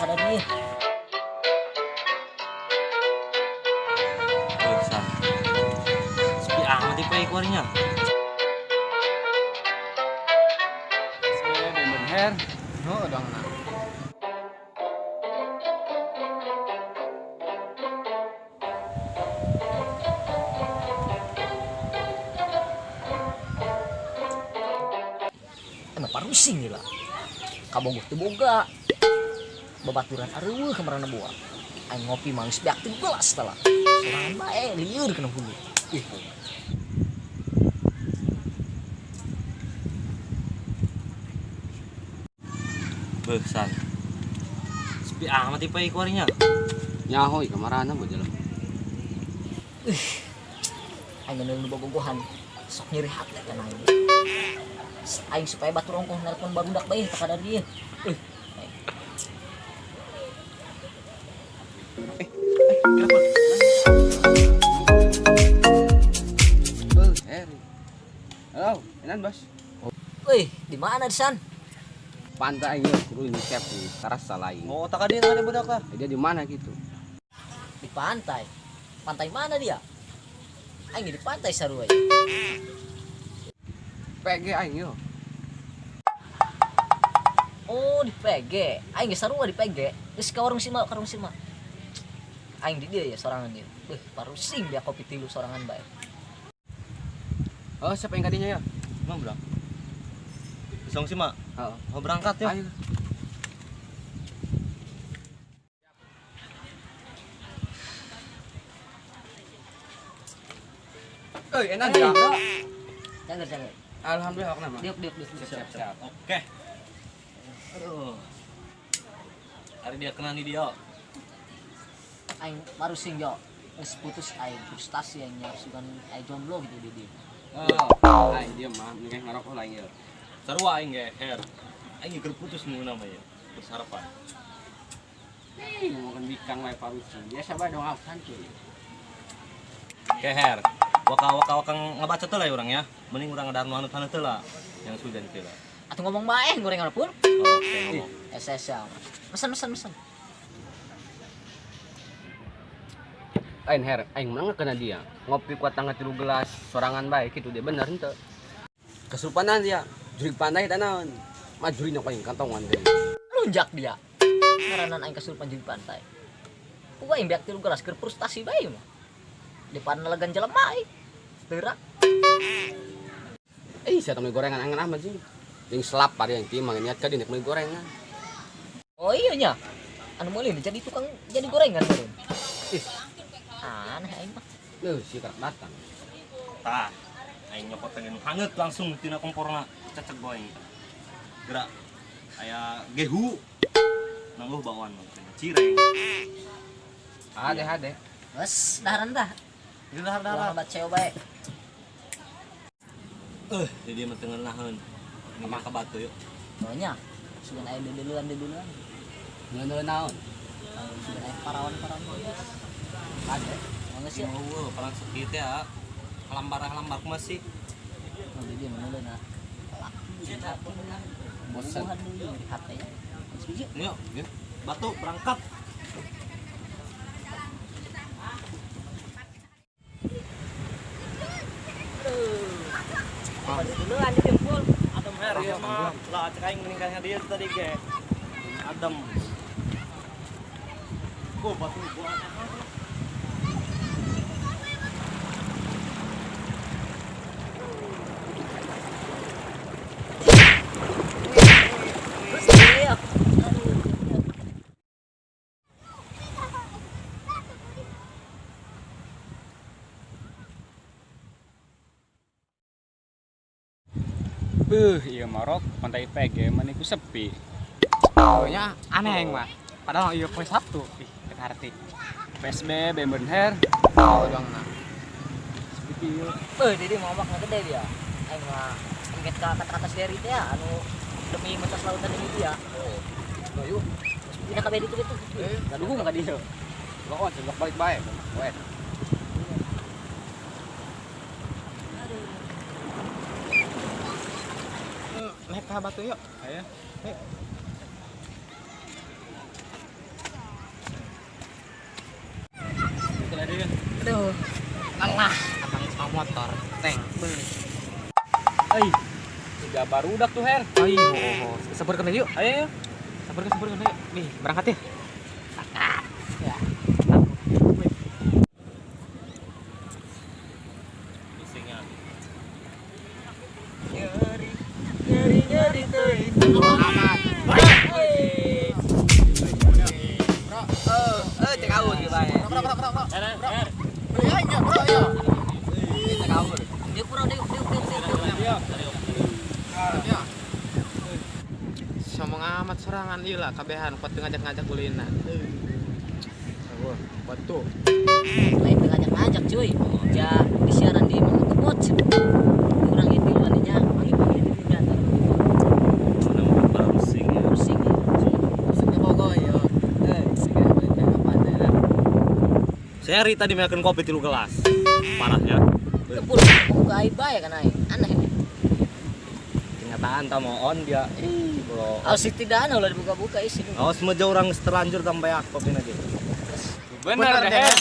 kada nih. San. Sepi amat ipa ikornya. Sebenarnya bener. No, dong na. Emang parusing gila. Kabong teu boga. Babaturan areueuh kemarana buah. Aing ngopi mangis beak teu gelas tala. Sorangan bae lieur kana hulu. Ih. San. Sepi amat ipa ikornya. Nyahoy kamarana mo jalan. Aing ngeuneuh bogogohan. Sok nyeri hati kan aing. Aing supaya batur ongkoh nelpon barudak bae teu kada dieu. Halo, enan bos. Wih, di mana di san? Pantai ini kudu ini siap nih, terasa lain. Oh, tak ada budak lah. Dia di mana gitu? Di pantai. Pantai mana dia? Aing di pantai sarua. PG aing yo. Oh, di PG. Aing ge sarua di PG. Geus ka warung Sima, Aing di dia ya sorangan dia. Parusing dia kopi tilu sorangan bae. Oh, siapa yang kadinya ya? Emang budak. Isong sih, Mak. Oh, Mau berangkat ya? ayo. Enak ya? Jangan. Alhamdulillah aku nama. Diuk. Siap. Oke. Aduh. Hari dia kena nih dia. Aing parusing jo. Geus putus aing frustasi aing nyarsugan aing jomblo gitu di dia. Oh, aing dia mah mungkin ngarokok lain ya. Sarua aing ge, Her. Aing keur putus nu namanya. Bersarapan. Mau kan bikang wae parusi. Biasa bae dong aku santuy. Oke, Her. Waka ngabaca teh lah urang ya. Mending urang ngadar nu hanut-hanut teh lah. Yang sudah teh lah. Atuh ngomong bae goreng pun. Oke, ngomong. SSL. Mesen. Aing Her, aing menang kena dia. Ngopi kuat tangga 3 gelas, sorangan bae kitu dia bener henteu. Kesurupanan dia, jurig pandai teh naon. Majuri nya paling kantongan deui. Lunjak dia. Ngaranan aing kasurupan jeung pantai. Uga aing beak 3 gelas keur frustasi bae mah. Di panelegan jelema ai. Teurak. Saya temui gorengan angan amat sih. Yang selapar yang timang niat ka dinek meuli gorengan. Oh iya nya. Anu meuli jadi tukang jadi gorengan beureum. Ih, Aneh aing mah. si kerak datang. Tah. Aing nyopot pengen hangat langsung tina komporna cecek boy. Gerak aya gehu. Nangguh bawaan mah cireng. Ade. Wes, daharan dah. Ini dahar. Lambat ceo bae. Jadi mah teu ngeunaheun. Ini mah ka batu yuk. Oh nya. Sugan aya duluan. Ngeun naon? Sugan aya parawan. Ade. Geus ya. Mau perang sakit ya. Halambar masih. Oh jadi meuleuh nah. Bosan. Buhan deui di hate nya. Geus biji. Yuk, batu berangkat. Duluan di jempol. Adem Her ya mah. Lah cek aing meninggalnya dia tadi ge. Adem. Batu gua. Terus dia. Iya marok pantai PG maniku sepi. Pokoknya aneh yang mah. Padahal iya poe Sabtu. Ih, ket arti. PSBB bener. Oh, dong na. Sepi ieu. Jadi ngomong gede dia. Aing mah inget kata-kata seri teh anu demi mentas lautan ini dia. Oh, yuk. Tidak kabeh itu. Kaduhung ka dieu. Pokoknya sebab balik bae. Weh. Naik ka batu yuk. Ayo. Ai. Sudah baru udah tuh Her. Ayo, sabarkan aja yuk. Ayo. Sabarkan ayo. Nih, berangkat ya. Ya. Bisingnya. Cek awur gitu bae. Cek awur. Dia kurang dia. Somong amat sorangan ieu lah kabehan kuat ngajak-ngajak kulina. Awur, kuat tuh. Lain ngajak-ngajak cuy. Ja di siaran di Mang Kebot. Kurang itu waninya pagi-pagi di danau. Namanya baru bising ya. Pusing. Maksudnya pokok yo. Segala macam apa ya. Saya hari tadi makan kopi 3 gelas. Parahnya. Kepul buka aib bae kan ai. Aneh ini. Kenyataan tamu on dia. Bro. Awas tidak aneh ulah dibuka-buka isi. Awas meja orang terlanjur tambah kopi aja. Bener deh. Her.